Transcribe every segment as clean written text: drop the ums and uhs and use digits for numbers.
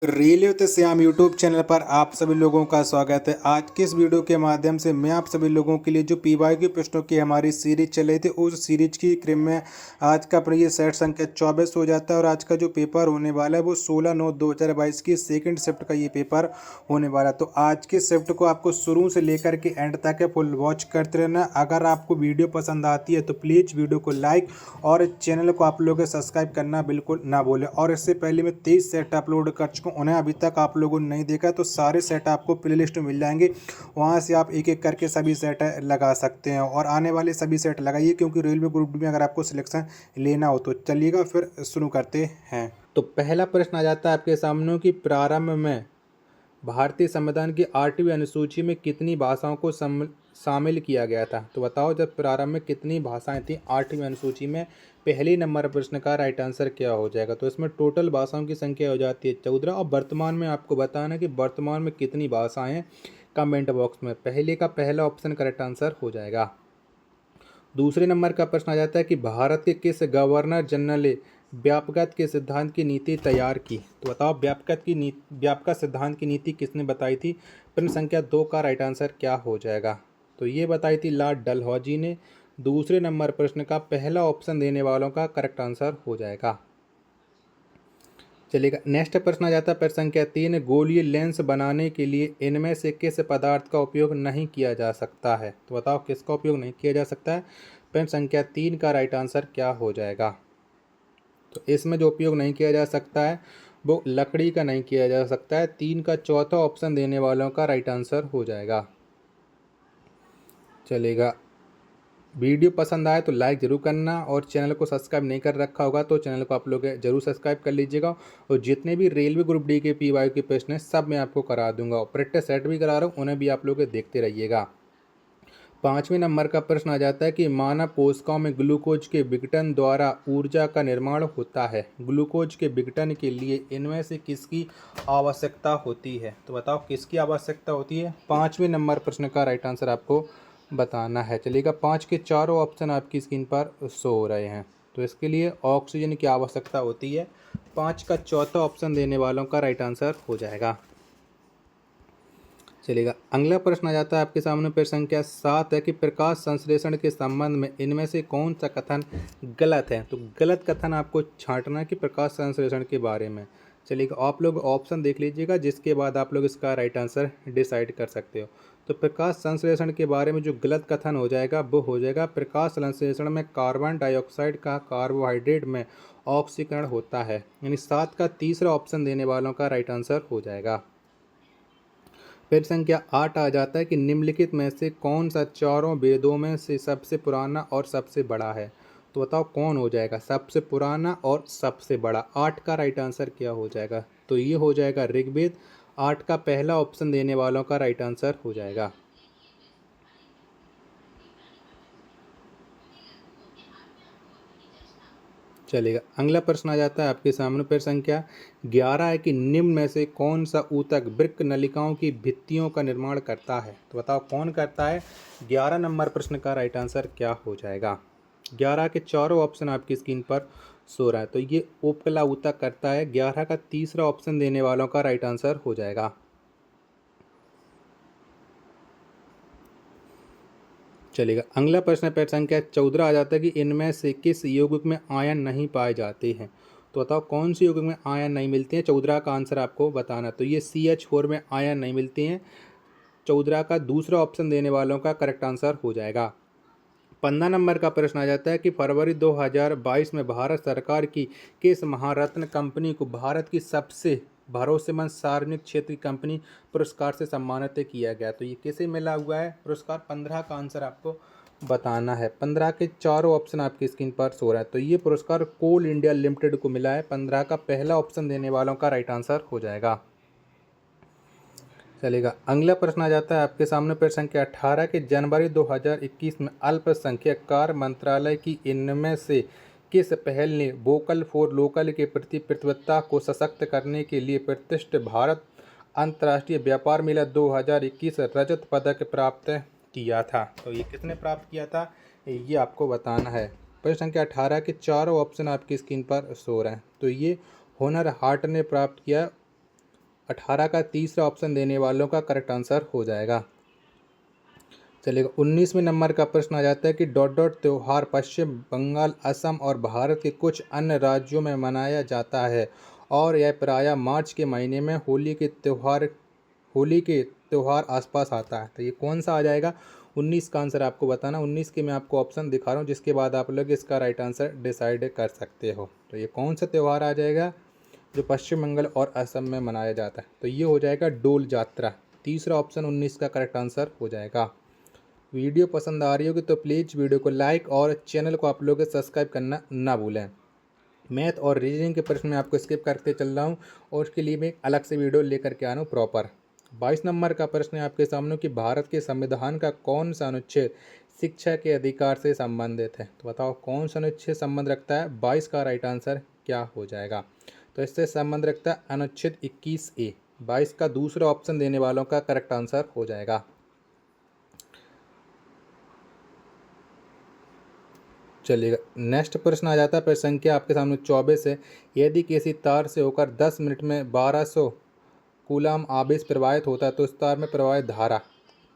Railway तो Shyam YouTube channel पर आप सभी लोगों का स्वागत है। आज के इस वीडियो के माध्यम से मैं आप सभी लोगों के लिए जो पीवाईक्यू प्रश्नों की हमारी सीरीज चल रही थी उस सीरीज की क्रम में आज का अपना ये सेट संख्या 24 हो जाता है और आज का जो पेपर होने वाला है वो 16/9/2022 की सेकंड शिफ्ट का ये पेपर होने वाला है। तो आज के शिफ्ट को आपको शुरू से लेकर के एंड तक फुल वॉच करते रहना। अगर आपको वीडियो पसंद आती है तो प्लीज़ वीडियो को लाइक और चैनल को आप लोग सब्सक्राइब करना बिल्कुल ना भूलें। और इससे पहले मैं 23 सेट अपलोड कर चुका हूँ, उन्हें अभी तक आप लोगों ने नहीं देखा तो सारे सेट आपको प्लेलिस्ट में मिल जाएंगे, वहाँ से आप एक एक करके सभी सेट लगा सकते हैं और आने वाले सभी सेट लगाइए क्योंकि रेलवे ग्रुप डी में अगर आपको सिलेक्शन लेना हो तो चलिएगा फिर शुरू करते हैं। तो पहला प्रश्न आ जाता है आपके सामने कि प्रारंभ में भारतीय संविधान की 8वीं अनुसूची में कितनी भाषाओं को शामिल किया गया था। तो बताओ जब प्रारंभ में कितनी भाषाएं थी 8वीं अनुसूची में। पहले नंबर प्रश्न का राइट आंसर क्या हो जाएगा। तो इसमें टोटल भाषाओं की संख्या हो जाती है 14 और वर्तमान में आपको बताना कि वर्तमान में कितनी भाषाएं हैं कमेंट बॉक्स में। पहले का पहला ऑप्शन करेक्ट आंसर हो जाएगा। दूसरे नंबर का प्रश्न आ जाता है कि भारत के किस गवर्नर जनरल ने व्यापकता के सिद्धांत की नीति तैयार की। तो बताओ व्यापकता सिद्धांत की नीति किसने बताई थी। प्रश्न संख्या 2 का राइट आंसर क्या हो जाएगा। तो ये बताई थी लॉर्ड डलहौजी ने। दूसरे नंबर प्रश्न का पहला ऑप्शन देने वालों का करेक्ट आंसर हो जाएगा। चलिएगा नेक्स्ट प्रश्न आ जाता है प्रश्न संख्या 3, गोलीय लेंस बनाने के लिए इनमें से किस पदार्थ का उपयोग नहीं किया जा सकता है। तो बताओ किसका उपयोग नहीं किया जा सकता है। प्रश्न संख्या 3 का राइट आंसर क्या हो जाएगा। तो इसमें जो उपयोग नहीं किया जा सकता है वो लकड़ी का नहीं किया जा सकता है। 3 का चौथा ऑप्शन देने वालों का राइट आंसर हो जाएगा। चलेगा वीडियो पसंद आए तो लाइक ज़रूर करना और चैनल को सब्सक्राइब नहीं कर रखा होगा तो चैनल को आप लोग जरूर सब्सक्राइब कर लीजिएगा। और जितने भी रेलवे ग्रुप डी के पीवाईक्यू के प्रश्न हैं सब मैं आपको करा दूंगा और प्रैक्टिस सेट भी करा रहा हूँ, उन्हें भी आप लोग देखते रहिएगा। 5वें नंबर का प्रश्न आ जाता है कि मानव कोशिकाओं में ग्लूकोज के विघटन द्वारा ऊर्जा का निर्माण होता है। ग्लूकोज के विघटन के लिए इनमें से किसकी आवश्यकता होती है। तो बताओ किसकी आवश्यकता होती है। 5वें नंबर प्रश्न का राइट आंसर आपको बताना है। चलिएगा 5 के चारों ऑप्शन आपकी स्क्रीन पर शो हो रहे हैं। तो इसके लिए ऑक्सीजन की आवश्यकता होती है। 5 का चौथा ऑप्शन देने वालों का राइट आंसर हो जाएगा। चलेगा अगला प्रश्न आ जाता है आपके सामने प्रश्न संख्या 7 है कि प्रकाश संश्लेषण के संबंध में इनमें से कौन सा कथन गलत है। तो गलत कथन आपको छांटना है कि प्रकाश संश्लेषण के बारे में। चलिएगा आप लोग ऑप्शन देख लीजिएगा जिसके बाद आप लोग इसका राइट आंसर डिसाइड कर सकते हो। तो प्रकाश संश्लेषण के बारे में जो गलत कथन हो जाएगा वो हो जाएगा प्रकाश संश्लेषण में कार्बन डाइऑक्साइड का कार्बोहाइड्रेट में ऑक्सीकरण होता है। यानी 7 का तीसरा ऑप्शन देने वालों का राइट आंसर हो जाएगा। फिर संख्या 8 आ जाता है कि निम्नलिखित में से कौन सा चारों वेदों में से सबसे पुराना और सबसे बड़ा है। तो बताओ कौन हो जाएगा सबसे पुराना और सबसे बड़ा। 8 का राइट आंसर क्या हो जाएगा। तो ये हो जाएगा ऋग्वेद। 8 का पहला ऑप्शन देने वालों का राइट आंसर हो जाएगा। चलेगा अगला प्रश्न आ जाता है आपके सामने प्रश्न संख्या 11 है कि निम्न में से कौन सा ऊतक वृक्क नलिकाओं की भित्तियों का निर्माण करता है। तो बताओ कौन करता है। 11 नंबर प्रश्न का राइट आंसर क्या हो जाएगा। 11 के चारों ऑप्शन आपकी स्क्रीन पर सो रहा है। तो ये उपकला ऊतक करता है। 11 का तीसरा ऑप्शन देने वालों का राइट आंसर हो जाएगा। चलेगा अगला प्रश्न प्रश्न संख्या 14 आ जाता है कि इनमें से किस यौगिक में आयन नहीं पाए जाते हैं। तो बताओ कौन सी यौगिक में आयन नहीं मिलते हैं। 14 का आंसर आपको बताना। तो ये CH4 में आयन नहीं मिलते हैं। 14 का दूसरा ऑप्शन देने वालों का करेक्ट आंसर हो जाएगा। 15 नंबर का प्रश्न आ जाता है कि फरवरी 2022 में भारत सरकार की किस महारत्न कंपनी को भारत की सबसे भरोसेमंद सार्वजनिक क्षेत्र की कंपनी पुरस्कार से सम्मानित किया गया। तो ये किसे मिला हुआ है पुरस्कार। 15 का आंसर आपको बताना है। 15 के चारों ऑप्शन आपकी स्क्रीन पर सो रहा है। तो ये पुरस्कार कोल इंडिया लिमिटेड को मिला है। 15 का पहला ऑप्शन देने वालों का राइट आंसर हो जाएगा। चलेगा अगला प्रश्न आ जाता है आपके सामने प्रश्न संख्या 18 के जनवरी 2021 में अल्पसंख्यक कार्य मंत्रालय की इनमें से किस पहल ने वोकल फॉर लोकल के प्रति प्रतिबद्धता को सशक्त करने के लिए प्रतिष्ठित भारत अंतर्राष्ट्रीय व्यापार मेला 2021 रजत पदक प्राप्त किया था। तो ये किसने प्राप्त किया था ये आपको बताना है। प्रश्न संख्या 18 के चारों ऑप्शन आपकी स्क्रीन पर शो रहे हैं। तो ये हुनर हाट ने प्राप्त किया। 18 का तीसरा ऑप्शन देने वालों का करेक्ट आंसर हो जाएगा। चलिएगा 19वें नंबर का प्रश्न आ जाता है कि डॉट डॉट त्यौहार पश्चिम बंगाल, असम और भारत के कुछ अन्य राज्यों में मनाया जाता है और यह प्रायः मार्च के महीने में होली के त्यौहार आसपास आता है। तो ये कौन सा आ जाएगा? 19 का आंसर आपको बताना। 19 के मैं आपको ऑप्शन दिखा रहा हूँ, जिसके बाद आप लोग इसका राइट आंसर डिसाइड कर सकते हो। तो ये कौन सा त्यौहार आ जाएगा जो पश्चिम बंगाल और असम में मनाया जाता है? तो ये हो जाएगा डोल यात्रा। तीसरा ऑप्शन 19 का करेक्ट आंसर हो जाएगा। वीडियो पसंद आ रही होगी तो प्लीज़ वीडियो को लाइक और चैनल को आप लोग सब्सक्राइब करना ना भूलें। मैथ और रीजनिंग के प्रश्न मैं आपको स्किप करते चल रहा हूँ और उसके लिए मैं अलग से वीडियो लेकर के आ रहा हूँ प्रॉपर। 22 नंबर का प्रश्न है आपके सामने कि भारत के संविधान का कौन सा अनुच्छेद शिक्षा के अधिकार से संबंधित है? तो बताओ कौन सा अनुच्छेद संबंध रखता है? 22 का राइट आंसर क्या हो जाएगा? तो इससे संबंध रखता है अनुच्छेद 21A। 22 का दूसरा ऑप्शन देने वालों का करेक्ट आंसर हो जाएगा। चलिएगा नेक्स्ट प्रश्न आ जाता है, प्रश्न संख्या आपके सामने 24 है। यदि किसी तार से होकर 10 मिनट में 1200 कूलाम आवेश प्रवाहित होता है तो उस तार में प्रवाहित धारा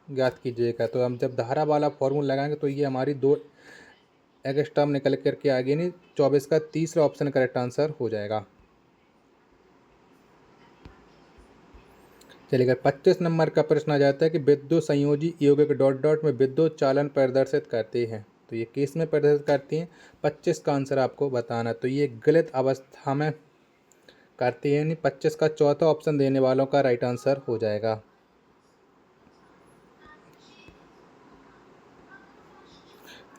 ज्ञात कीजिएगा। तो हम जब धारा वाला फॉर्मूला लगाएंगे तो ये हमारी दो एक्स्ट्रा निकल करके आगे नहीं। 24 का तीसरा ऑप्शन करेक्ट आंसर हो जाएगा। चलिएगा 25 नंबर का प्रश्न आ जाता है कि विद्युत संयोजी यौगिक डॉट डॉट में विद्युत चालन प्रदर्शित करते हैं। तो ये किस में प्रदर्शित करती हैं? 25 का आंसर आपको बताना। तो ये गलत अवस्था में करती है, यानी 25 का चौथा ऑप्शन देने वालों का राइट आंसर हो जाएगा।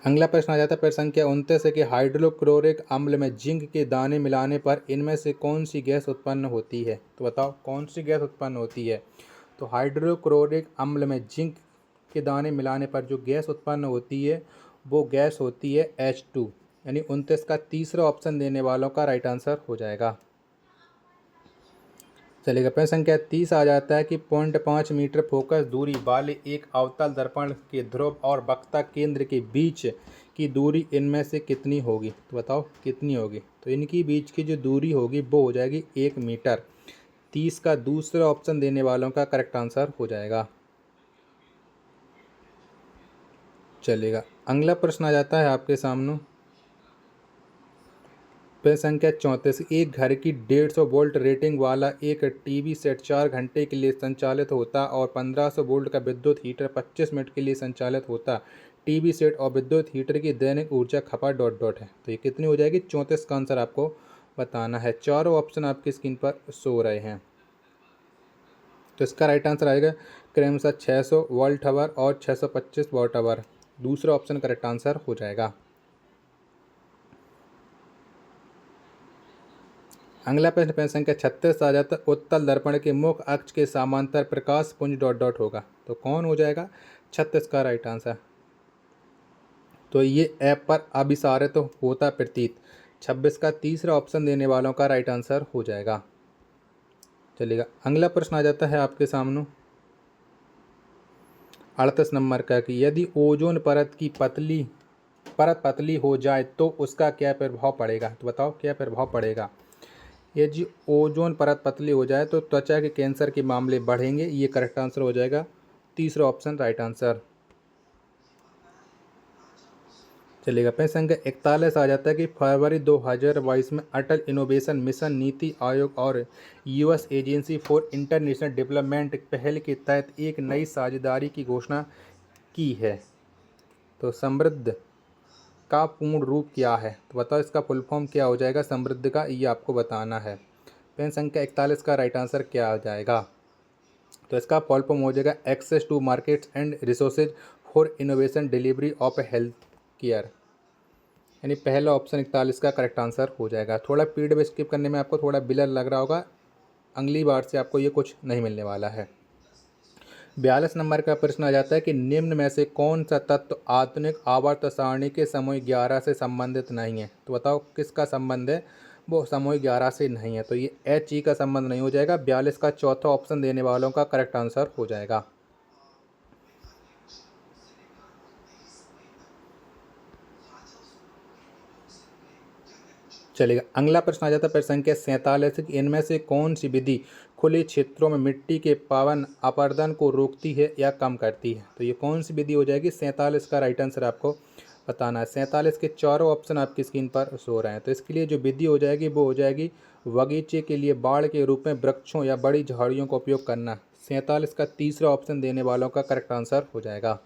अगला प्रश्न आ जाता है प्रश्न संख्या 29 है कि हाइड्रोक्लोरिक अम्ल में जिंक के दाने मिलाने पर इनमें से कौन सी गैस उत्पन्न होती है? तो बताओ कौन सी गैस उत्पन्न होती है? तो हाइड्रोक्लोरिक अम्ल में जिंक के दाने मिलाने पर जो गैस उत्पन्न होती है वो गैस होती है H2, यानी 29 का तीसरा ऑप्शन देने वालों का राइट आंसर हो जाएगा। चलिएगा प्रश्न संख्या 30 आ जाता है कि 0.5 मीटर फोकस दूरी वाले एक अवतल दर्पण के ध्रुव और वक्ता केंद्र के बीच की दूरी इनमें से कितनी होगी? तो बताओ कितनी होगी? तो इनकी बीच की जो दूरी होगी वो हो जाएगी 1 मीटर। 30 का दूसरा ऑप्शन देने वालों का करेक्ट आंसर हो जाएगा। चलिएगा अगला प्रश्न आ जाता है आपके सामने, प्रश्न संख्या 34। एक घर की 150 वोल्ट रेटिंग वाला एक टीवी सेट 4 घंटे के लिए संचालित होता और 1500 वोल्ट का विद्युत हीटर 25 मिनट के लिए संचालित होता। टीवी सेट और विद्युत हीटर की दैनिक ऊर्जा खपत डॉट डॉट है। तो ये कितनी हो जाएगी? 34 का आंसर आपको बताना है। चारों ऑप्शन आपकी स्क्रीन पर सो रहे हैं। तो इसका राइट आंसर आएगा क्रमशः 600 वोल्ट आवर और 625 वॉट आवर। दूसरा ऑप्शन करेक्ट आंसर हो जाएगा। अगला प्रश्न प्रश्न संख्या 36 आ जाता है उत्तल दर्पण के मुख्य अक्ष के समांतर प्रकाश पुंज डॉट डॉट होगा। तो कौन हो जाएगा 36 का राइट आंसर? तो ये ऐप पर अभिसारित तो होता प्रतीत। 26 का तीसरा ऑप्शन देने वालों का राइट आंसर हो जाएगा। चलिएगा अगला प्रश्न आ जाता है आपके सामने 38 नंबर का कि यदि ओजोन परत की परत पतली हो जाए तो उसका क्या प्रभाव पड़ेगा? तो बताओ क्या प्रभाव पड़ेगा? यदि ओजोन परत पतली हो जाए तो त्वचा के कैंसर के मामले बढ़ेंगे। ये करेक्ट आंसर हो जाएगा। तीसरा ऑप्शन राइट आंसर। चलिएगा प्रश्न संख्या 41 आ जाता है कि फरवरी 2022 में अटल इनोवेशन मिशन नीति आयोग और US agency for international development पहल के तहत एक नई साझेदारी की घोषणा की है। तो समृद्ध का पूर्ण रूप क्या है? तो बताओ इसका फुल फॉर्म क्या हो जाएगा समृद्ध का? ये आपको बताना है। प्रश्न संख्या 41 का राइट आंसर क्या आ जाएगा? तो इसका फुल फॉर्म हो जाएगा access to markets and resources for innovation delivery of health care, यानी पहला ऑप्शन 41 का करेक्ट आंसर हो जाएगा। थोड़ा पीडीएफ स्किप करने में आपको थोड़ा बिलर लग रहा होगा, अगली बार से आपको ये कुछ नहीं मिलने वाला है। 42 नंबर का प्रश्न आ जाता है कि निम्न में से कौन सा तत्व आधुनिक आवर्त सारणी के समय 11 से संबंधित नहीं है? तो बताओ किसका संबंध है वो समय 11 से नहीं है? तो ये HE का संबंध नहीं हो जाएगा। 42 का चौथा ऑप्शन देने वालों का करेक्ट आंसर हो जाएगा। चलेगा। अगला प्रश्न आ जाता है प्रश्न संख्या 47 कि इनमें से कौन सी विधि खुले क्षेत्रों में मिट्टी के पवन अपरदन को रोकती है या कम करती है। तो ये कौन सी विधि हो जाएगी। 47 का राइट आंसर आपको बताना है। 47 के चारों ऑप्शन आपकी स्क्रीन पर शो रहे हैं। तो इसके लिए जो विधि हो जाएगी वो हो जाएगी बगीचे के लिए बाड़ के रूप में वृक्षों या बड़ी झाड़ियों का उपयोग करना। 47 का तीसरा ऑप्शन देने वालों का करेक्ट आंसर हो जाएगा।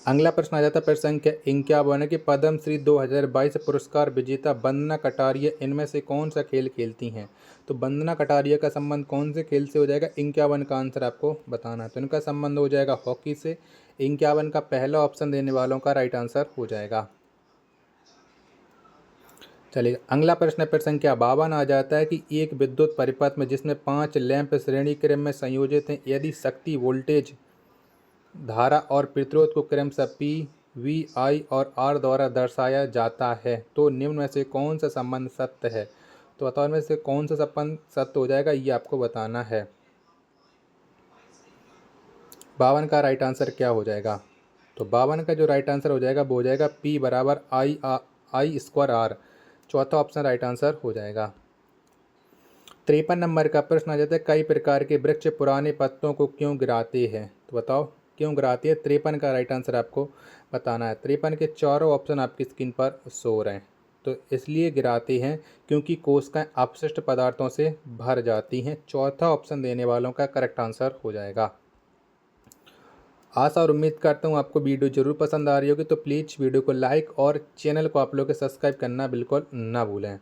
अगला प्रश्न आ जाता है प्रश्न संख्या 51 कि पद्म श्री 2022 पुरस्कार विजेता वंदना कटारिया इनमें से कौन सा खेल खेलती हैं। तो वंदना कटारिया का संबंध कौन से खेल से हो जाएगा। 51 का आंसर आपको बताना है। तो इनका संबंध हो जाएगा हॉकी से। 51 का पहला ऑप्शन देने वालों का राइट आंसर हो जाएगा। चलिए अगला प्रश्न प्रश्न संख्या 52 आ जाता है कि एक विद्युत परिपथ में जिसमें 5 लैंप श्रेणी क्रम में संयोजित हैं, यदि शक्ति वोल्टेज धारा और प्रतिरोध को क्रमशः P, V, I और R द्वारा दर्शाया जाता है तो निम्न में से कौन सा संबंध सत्य है। तो बताओ इनमें से कौन सा संबंध सत्य हो जाएगा, ये आपको बताना है। 52 का राइट आंसर क्या हो जाएगा। तो 52 का जो राइट आंसर हो जाएगा वो हो जाएगा P बराबर I स्क्वायर R। चौथा ऑप्शन राइट आंसर हो जाएगा। 53 नंबर का प्रश्न आ जाता है कई प्रकार के वृक्ष पुराने पत्तों को क्यों गिराते हैं। तो बताओ क्यों गिराती है। 53 का राइट आंसर आपको बताना है। 53 के चारों ऑप्शन आपकी स्क्रीन पर शो रहे हैं। तो इसलिए गिराते हैं क्योंकि कोशिकाएं अपशिष्ट पदार्थों से भर जाती हैं। चौथा ऑप्शन देने वालों का करेक्ट आंसर हो जाएगा। आशा और उम्मीद करता हूँ आपको वीडियो जरूर पसंद आ रही होगी। तो प्लीज़ वीडियो को लाइक और चैनल को आप लोग सब्सक्राइब करना बिल्कुल ना भूलें।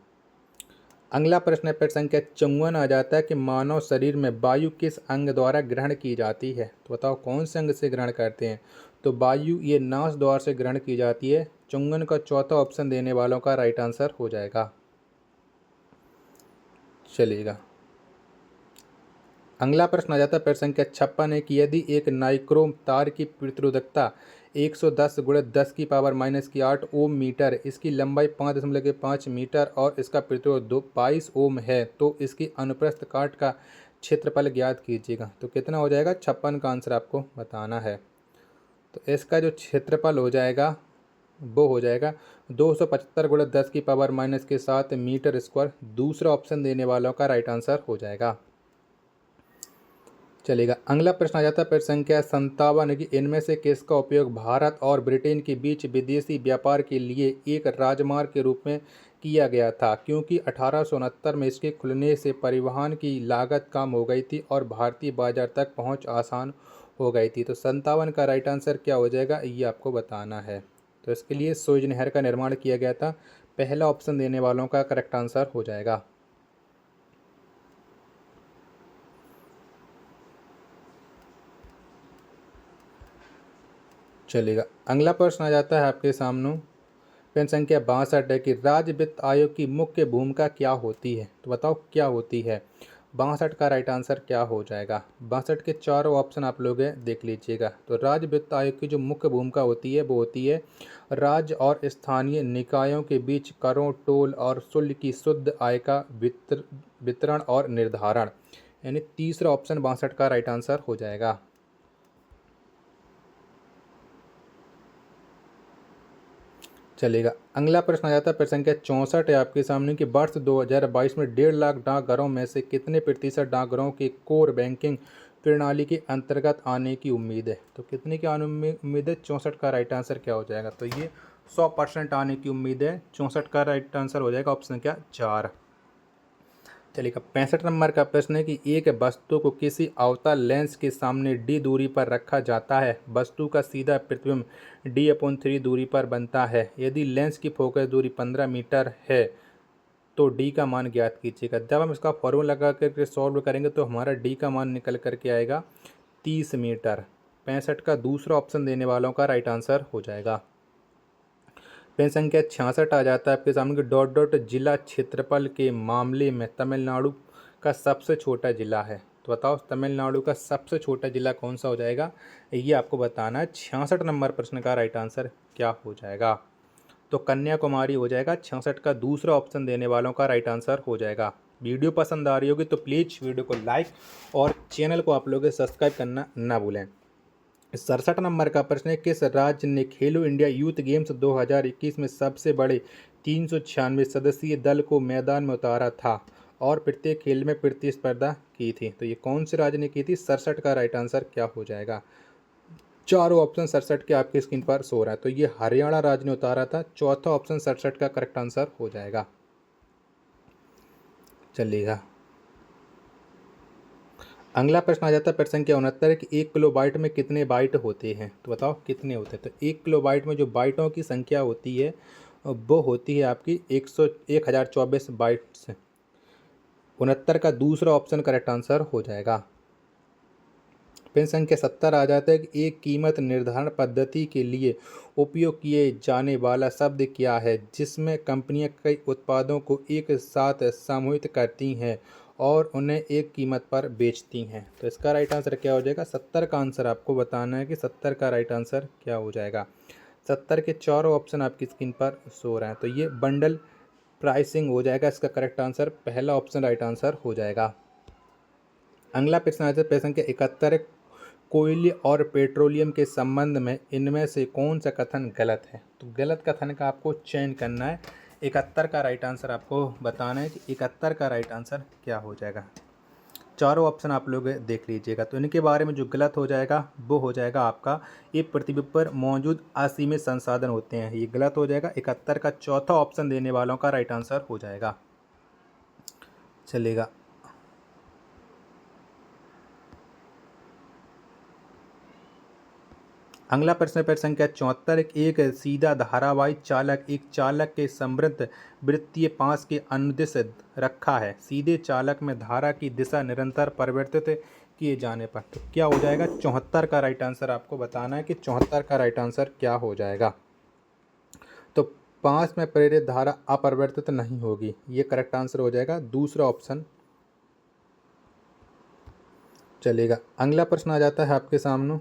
अगला प्रश्न प्रश्न संख्या 54 आ जाता है कि मानव शरीर में वायु किस अंग द्वारा ग्रहण की जाती है। तो बताओ कौन से अंग से ग्रहण करते हैं। तो वायु ये नास द्वार से ग्रहण की जाती है। 54 का चौथा ऑप्शन देने वालों का राइट आंसर हो जाएगा। चलिएगा अगला प्रश्न आ जाता है प्रश्न संख्या 56 है कि यदि एक नाइक्रोम तार की प्रतिरोधकता 110 गुणित 10 की पावर माइनस की 8 ओम मीटर, इसकी लंबाई 5.5 मीटर और इसका प्रतिरोध 22 ओम है तो इसकी अनुप्रस्थ काट का क्षेत्रफल ज्ञात कीजिएगा। तो कितना हो जाएगा। 56 का आंसर आपको बताना है। तो इसका जो क्षेत्रफल हो जाएगा वो हो जाएगा 275 गुणित 10 की पावर माइनस के 7 मीटर स्क्वायर। दूसरा ऑप्शन देने वालों का राइट आंसर हो जाएगा। चलेगा अगला प्रश्न आ जाता है प्रश्न संख्या 57 कि इनमें से किसका उपयोग भारत और ब्रिटेन के बीच विदेशी व्यापार के लिए एक राजमार्ग के रूप में किया गया था, क्योंकि 1869 में इसके खुलने से परिवहन की लागत कम हो गई थी और भारतीय बाजार तक पहुंच आसान हो गई थी। तो 57 का राइट आंसर क्या हो जाएगा, ये आपको बताना है। तो इसके लिए सुएज नहर का निर्माण किया गया था। पहला ऑप्शन देने वालों का करेक्ट आंसर हो जाएगा। चलेगा अगला प्रश्न आ जाता है आपके सामने प्रश्न संख्या 62 है कि राज्य वित्त आयोग की मुख्य भूमिका क्या होती है। तो बताओ क्या होती है। 62 का राइट आंसर क्या हो जाएगा। 62 के चारों ऑप्शन आप लोग देख लीजिएगा। तो राज्य वित्त आयोग की जो मुख्य भूमिका होती है वो होती है राज्य और स्थानीय निकायों के बीच करों, टोल और शुल्क की शुद्ध आय का वितरण और निर्धारण। यानी तीसरा ऑप्शन 62 का राइट आंसर हो जाएगा। चलेगा अगला प्रश्न आ जाता है प्रश्न संख्या 64 है आपके सामने कि वर्ष 2022 में 1.5 लाख डाकघरों में से कितने प्रतिशत डाकघरों के कोर बैंकिंग प्रणाली के अंतर्गत आने की उम्मीद है। तो कितने की उम्मीद है। 64 का राइट आंसर क्या हो जाएगा। तो ये 100% आने की उम्मीद है। 64 का राइट आंसर हो जाएगा ऑप्शन क्या 4। चलिएगा 65 नंबर का प्रश्न है कि एक वस्तु को किसी अवतल लेंस के सामने d दूरी पर रखा जाता है। वस्तु का सीधा प्रतिबिंब d/3 दूरी पर बनता है। यदि लेंस की फोकस दूरी 15 मीटर है तो d का मान ज्ञात कीजिएगा। जब हम इसका फॉर्मूला लगा करके सॉल्व करेंगे तो हमारा d का मान निकल करके आएगा 30 मीटर। 65 का दूसरा ऑप्शन देने वालों का राइट आंसर हो जाएगा। प्रश्न संख्या 66 आ जाता है आपके सामने कि डॉट डॉट जिला क्षेत्रफल के मामले में तमिलनाडु का सबसे छोटा जिला है। तो बताओ तमिलनाडु का सबसे छोटा जिला कौन सा हो जाएगा, ये आपको बताना है। 66 नंबर प्रश्न का राइट आंसर क्या हो जाएगा। तो कन्याकुमारी हो जाएगा। 66 का दूसरा ऑप्शन देने वालों का राइट आंसर हो जाएगा। वीडियो पसंद आ रही होगी तो प्लीज़ वीडियो को लाइक और चैनल को आप लोग सब्सक्राइब करना ना भूलें। 67 नंबर का प्रश्न है, किस राज्य ने खेलो इंडिया यूथ गेम्स 2021 में सबसे बड़े 396 सदस्यीय दल को मैदान में उतारा था और प्रत्येक खेल में प्रतिस्पर्धा की थी? तो ये कौन से राज्य ने की थी? 67 का राइट आंसर क्या हो जाएगा? चारों ऑप्शन 67 के आपकी स्क्रीन पर सो रहा है, तो ये हरियाणा राज्य ने उतारा था। चौथा ऑप्शन 67 का करेक्ट आंसर हो जाएगा। चलिएगा, अगला प्रश्न आ जाता है प्रश्न संख्या 69 कि 1 किलो बाइट में कितने बाइट होते हैं? तो बताओ कितने होते हैं? तो 1 किलो बाइट में जो बाइटों की संख्या होती है वो होती है आपकी 1024 बाइट्स। 69 का दूसरा ऑप्शन करेक्ट आंसर हो जाएगा। प्रश्न संख्या 70 आ जाता है कि एक कीमत निर्धारण पद्धति के लिए उपयोग किए जाने वाला शब्द क्या है जिसमें कंपनियां कई उत्पादों को एक साथ समूहित करती हैं और उन्हें एक कीमत पर बेचती हैं? तो इसका राइट आंसर क्या हो जाएगा? 70 का आंसर आपको बताना है कि 70 का राइट आंसर क्या हो जाएगा। 70 के चारों ऑप्शन आपकी स्क्रीन पर शो रहे हैं, तो ये बंडल प्राइसिंग हो जाएगा। इसका करेक्ट आंसर पहला ऑप्शन राइट आंसर हो जाएगा। अगला प्रश्न आता है प्रश्न संख्या 71, कोयले और पेट्रोलियम के संबंध में इनमें से कौन सा कथन गलत है? तो गलत कथन का आपको चयन करना है। 71 का राइट आंसर आपको बताना है कि 71 का राइट आंसर क्या हो जाएगा। चारों ऑप्शन आप लोग देख लीजिएगा। तो इनके बारे में जो गलत हो जाएगा वो हो जाएगा आपका, ये पृथ्वी पर मौजूद असीमित संसाधन होते हैं, ये गलत हो जाएगा। 71 का चौथा ऑप्शन देने वालों का राइट आंसर हो जाएगा। चलेगा, अगला प्रश्न प्रश्न संख्या 74, एक सीधा धारावाही चालक एक चालक के समृद्ध वृत्तीय पास के अनुदिश रखा है। सीधे चालक में धारा की दिशा निरंतर परिवर्तित किए जाने पर तो क्या हो जाएगा? 74 का राइट आंसर आपको बताना है कि 74 का राइट आंसर क्या हो जाएगा। तो पास में प्रेरित धारा अपरिवर्तित नहीं होगी, ये करेक्ट आंसर हो जाएगा दूसरा ऑप्शन। चलेगा, अगला प्रश्न आ जाता है आपके सामने।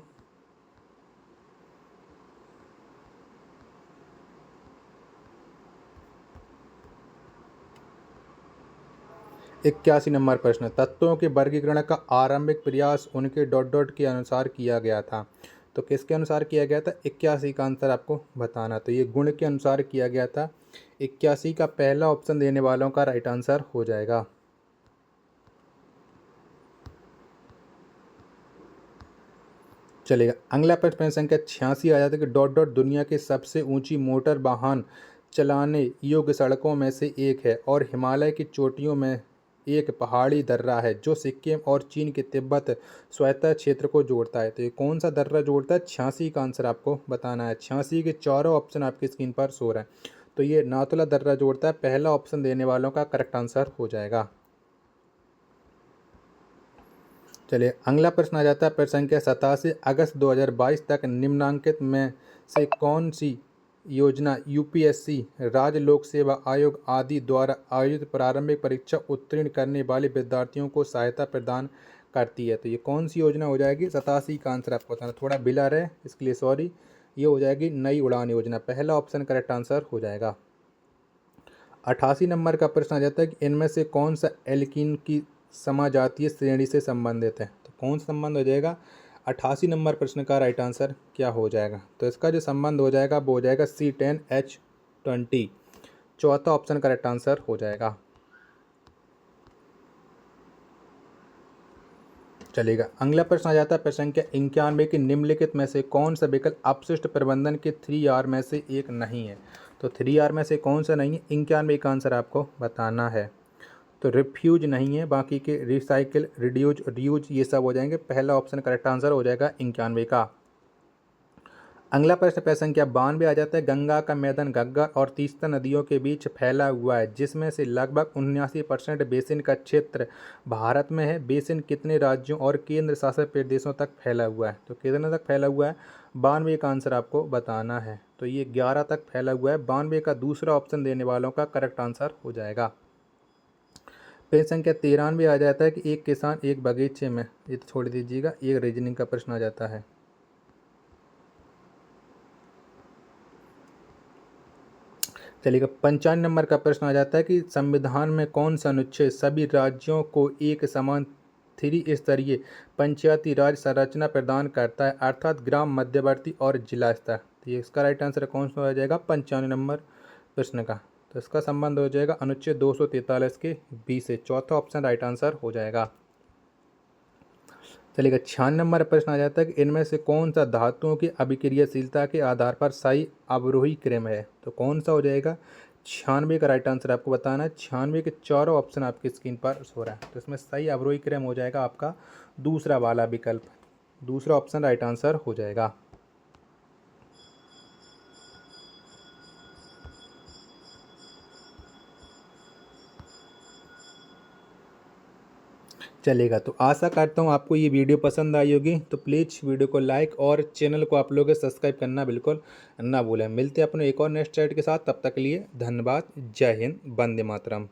81 नंबर प्रश्न, तत्वों के वर्गीकरण का आरंभिक प्रयास उनके डॉट डॉट के अनुसार किया गया था। तो किसके अनुसार किया गया था? 81 का आंसर आपको बताना। तो ये गुण के अनुसार किया गया था। 81 का पहला ऑप्शन देने वालों का राइट आंसर हो जाएगा। चलेगा, अगला प्रश्न संख्या 86 आ जाता है कि डॉट डॉट दुनिया के सबसे ऊंची मोटर वाहन चलाने योग्य सड़कों में से एक है और हिमालय की चोटियों में एक पहाड़ी दर्रा है जो सिक्किम और चीन के तिब्बत स्वायत्त क्षेत्र को जोड़ता है। तो ये कौन सा दर्रा जोड़ता है? 86 का आंसर आपको बताना है। 86 के चारों ऑप्शन आपकी स्क्रीन पर शो रहे हैं, तो ये नाथुला दर्रा जोड़ता है। पहला ऑप्शन देने वालों का करेक्ट आंसर हो जाएगा। चलिए, अगला प्रश्न आ जाता है प्रश्न संख्या 87, अगस्त 2022 तक निम्नांकित में से कौन सी योजना यूपीएससी, राज्य लोक सेवा आयोग आदि द्वारा आयोजित प्रारंभिक परीक्षा उत्तीर्ण करने वाले विद्यार्थियों को सहायता प्रदान करती है? तो ये कौन सी योजना हो जाएगी? 87 का आंसर आपको बताना, थोड़ा बिलर है इसके लिए सॉरी। ये हो जाएगी नई उड़ान योजना, पहला ऑप्शन करेक्ट आंसर हो जाएगा। 88 नंबर का प्रश्न आ जाता है कि इनमें से कौन सा एल्कीन की समजातीय श्रेणी से संबंधित है? तो कौन सा संबंध हो जाएगा? 88 नंबर प्रश्न का राइट आंसर क्या हो जाएगा? तो इसका जो संबंध हो जाएगा वो हो जाएगा C10H20, चौथा ऑप्शन करेक्ट आंसर हो जाएगा। चलेगा, अगला प्रश्न आ जाता है प्रश्न संख्या 91 के निम्नलिखित में से कौन सा विकल्प अपशिष्ट प्रबंधन के 3R में से एक नहीं है? तो 3R में से कौन सा नहीं है? 91 का आंसर आपको बताना है। तो रिफ्यूज नहीं है, बाकी के रिसाइकिल, रिड्यूज, रीयूज ये सब हो जाएंगे। पहला ऑप्शन करेक्ट आंसर हो जाएगा 91 का। अगला प्रश्न प्रश्न संख्या 92 आ जाता है, गंगा का मैदान घग्गर और तीस्ता नदियों के बीच फैला हुआ है जिसमें से लगभग 79% बेसिन का क्षेत्र भारत में है। बेसिन कितने राज्यों और केंद्र शासित प्रदेशों तक फैला हुआ है? तो कितने तक फैला हुआ है? 92 का आंसर आपको बताना है। तो ये 11 तक फैला हुआ है। 92 का दूसरा ऑप्शन देने वालों का करेक्ट आंसर हो जाएगा। प्रश्न संख्या 93 आ जाता है कि एक किसान एक बगीचे में, ये तो छोड़ दीजिएगा, एक रीजनिंग का प्रश्न आ जाता है। चलिएगा, 55 नंबर का प्रश्न आ जाता है कि संविधान में कौन सा अनुच्छेद सभी राज्यों को एक समान त्रिस्तरीय पंचायती राज संरचना प्रदान करता है, अर्थात ग्राम, मध्यवर्ती और जिला स्तर। तो ये इसका राइट आंसर कौन सा हो जाएगा 95 नंबर प्रश्न का। तो इसका संबंध हो जाएगा अनुच्छेद 243 के बी से। चौथा ऑप्शन राइट आंसर हो जाएगा। चलिएगा 96 नंबर प्रश्न आ जाता है कि इनमें से कौन सा धातुओं की अभिक्रियाशीलता के आधार पर सही अवरोही क्रम है। तो कौन सा हो जाएगा 96 का राइट आंसर आपको बताना है। 96 के चारों ऑप्शन आपकी स्क्रीन पर हो रहा है। तो इसमें सही अवरोही क्रम हो जाएगा आपका दूसरा वाला विकल्प, दूसरा ऑप्शन राइट आंसर हो जाएगा। चलेगा, तो आशा करता हूँ आपको ये वीडियो पसंद आई होगी। तो प्लीज़ वीडियो को लाइक और चैनल को आप लोग सब्सक्राइब करना बिल्कुल ना भूलें। मिलते हैं अपने एक और नेक्स्ट साइट के साथ, तब तक के लिए धन्यवाद। जय हिंद, वंदे मातरम।